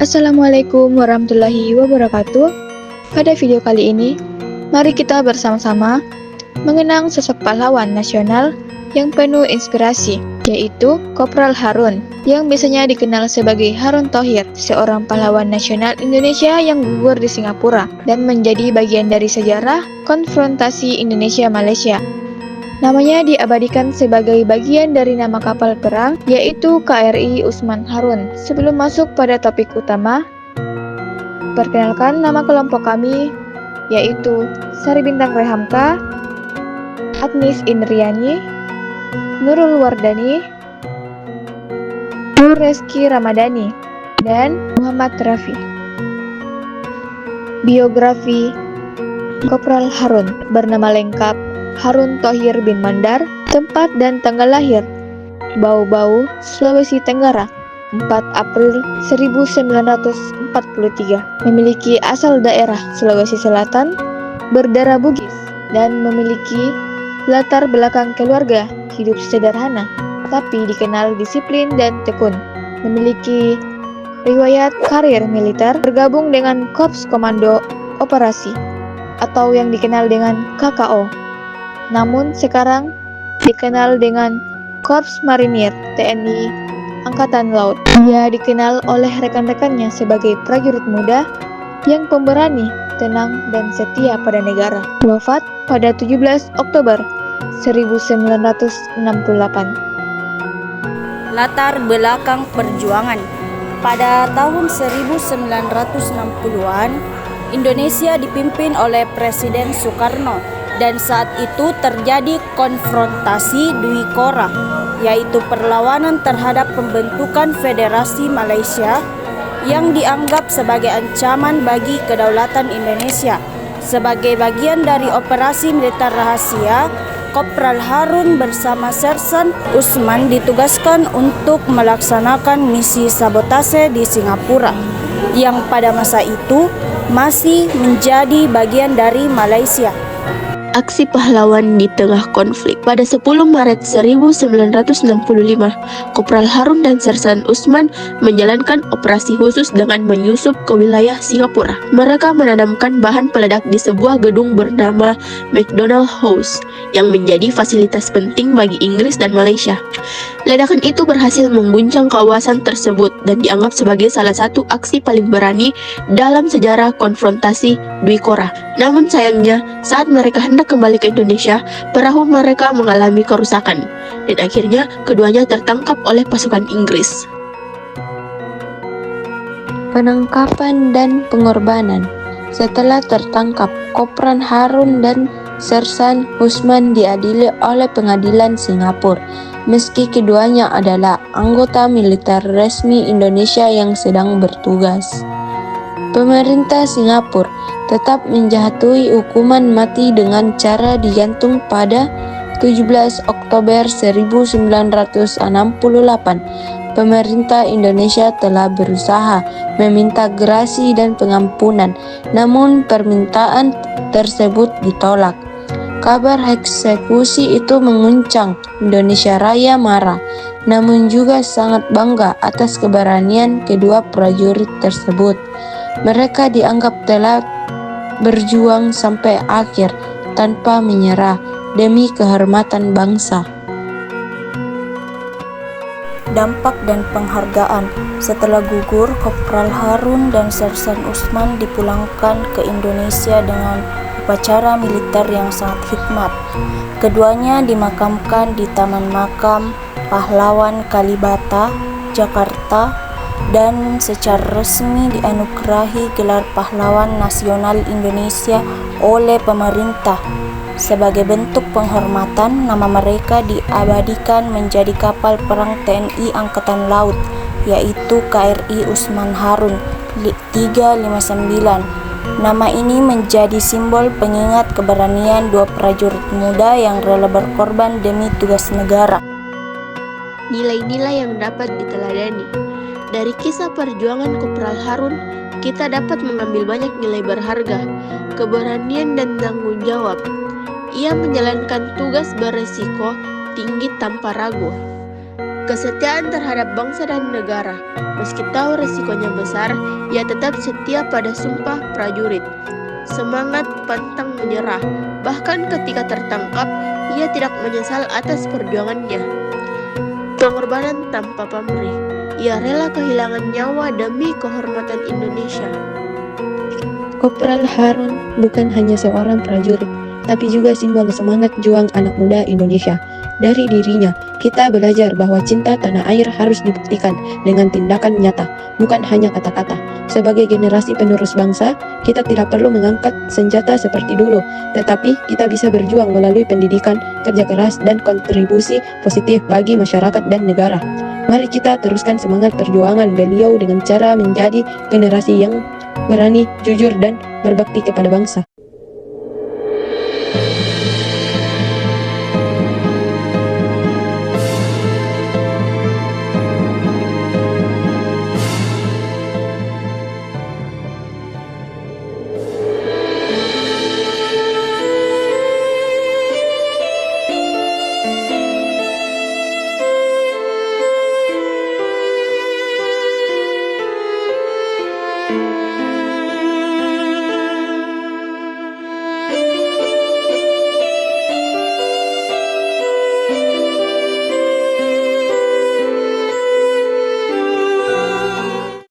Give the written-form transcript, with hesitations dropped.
Assalamualaikum warahmatullahi wabarakatuh. Pada video kali ini, mari kita bersama-sama mengenang sosok pahlawan nasional yang penuh inspirasi, yaitu Kopral Harun, yang biasanya dikenal sebagai Harun Thohir, seorang pahlawan nasional Indonesia yang gugur di Singapura dan menjadi bagian dari sejarah konfrontasi Indonesia-Malaysia. Namanya diabadikan sebagai bagian dari nama kapal perang, yaitu KRI Usman Harun. Sebelum masuk pada topik utama, perkenalkan nama kelompok kami, yaitu Sari Bintang Rehamka, Agnes Indriani, Nurul Wardani, Nur Reski Ramadhani, dan Muhammad Rafi. Biografi Kopral Harun bernama lengkap Harun Thohir bin Mandar, tempat dan tanggal lahir Bau-Bau, Sulawesi Tenggara, 4 April 1943. Memiliki asal daerah Sulawesi Selatan, berdarah Bugis, dan memiliki latar belakang keluarga hidup sederhana, tapi dikenal disiplin dan tekun. Memiliki riwayat karir militer, bergabung dengan Korps Komando Operasi atau yang dikenal dengan KKO. Namun sekarang dikenal dengan Korps Marinir TNI Angkatan Laut. Dia dikenal oleh rekan-rekannya sebagai prajurit muda yang pemberani, tenang, dan setia pada negara. Wafat pada 17 Oktober 1968. Latar belakang perjuangan. Pada tahun 1960-an, Indonesia dipimpin oleh Presiden Soekarno. Dan saat itu terjadi konfrontasi Dwi Korah, yaitu perlawanan terhadap pembentukan Federasi Malaysia yang dianggap sebagai ancaman bagi kedaulatan Indonesia. Sebagai bagian dari operasi militer rahasia, Kopral Harun bersama Sersan Usman ditugaskan untuk melaksanakan misi sabotase di Singapura, yang pada masa itu masih menjadi bagian dari Malaysia. Aksi pahlawan di tengah konflik. Pada 10 Maret 1965, Kopral Harun dan Sersan Usman menjalankan operasi khusus dengan menyusup ke wilayah Singapura. Mereka menanamkan bahan peledak di sebuah gedung bernama McDonald House yang menjadi fasilitas penting bagi Inggris dan Malaysia. Ledakan itu berhasil mengguncang kawasan tersebut dan dianggap sebagai salah satu aksi paling berani dalam sejarah konfrontasi Dwi Korah. Namun sayangnya, saat mereka hendak kembali ke Indonesia, perahu mereka mengalami kerusakan, dan akhirnya keduanya tertangkap oleh pasukan Inggris. Penangkapan dan pengorbanan. Setelah tertangkap, Kopral Harun dan Sersan Usman diadili oleh pengadilan Singapura. Meski keduanya adalah anggota militer resmi Indonesia yang sedang bertugas, pemerintah Singapura tetap menjatuhi hukuman mati dengan cara digantung pada 17 Oktober 1968. Pemerintah Indonesia telah berusaha meminta gerasi dan pengampunan, namun permintaan tersebut ditolak. Kabar eksekusi itu menguncang. Indonesia Raya marah, namun juga sangat bangga atas keberanian kedua prajurit tersebut. Mereka dianggap telah berjuang sampai akhir tanpa menyerah demi kehormatan bangsa. Dampak dan penghargaan. Setelah gugur, Kopral Harun dan Sersan Usman dipulangkan ke Indonesia dengan upacara militer yang sangat hikmat. Keduanya dimakamkan di Taman Makam Pahlawan Kalibata, Jakarta, dan secara resmi dianugerahi gelar Pahlawan Nasional Indonesia oleh pemerintah. Sebagai bentuk penghormatan, nama mereka diabadikan menjadi kapal perang TNI Angkatan Laut, yaitu KRI Usman Harun 359. Nama ini menjadi simbol pengingat keberanian dua prajurit muda yang rela berkorban demi tugas negara. Nilai-nilai yang dapat diteladani. Dari kisah perjuangan Kopral Harun, kita dapat mengambil banyak nilai berharga, keberanian dan tanggung jawab. Ia menjalankan tugas beresiko tinggi tanpa ragu. Kesetiaan terhadap bangsa dan negara. Meski tahu resikonya besar, ia tetap setia pada sumpah prajurit. Semangat pantang menyerah. Bahkan ketika tertangkap, ia tidak menyesal atas perjuangannya. Pengorbanan tanpa pamrih. Ia rela kehilangan nyawa demi kehormatan Indonesia. Kopral Harun bukan hanya seorang prajurit, tapi juga simbol semangat juang anak muda Indonesia. Dari dirinya, kita belajar bahwa cinta tanah air harus dibuktikan dengan tindakan nyata, bukan hanya kata-kata. Sebagai generasi penerus bangsa, kita tidak perlu mengangkat senjata seperti dulu, tetapi kita bisa berjuang melalui pendidikan, kerja keras, dan kontribusi positif bagi masyarakat dan negara. Mari kita teruskan semangat perjuangan beliau dengan cara menjadi generasi yang berani, jujur, dan berbakti kepada bangsa.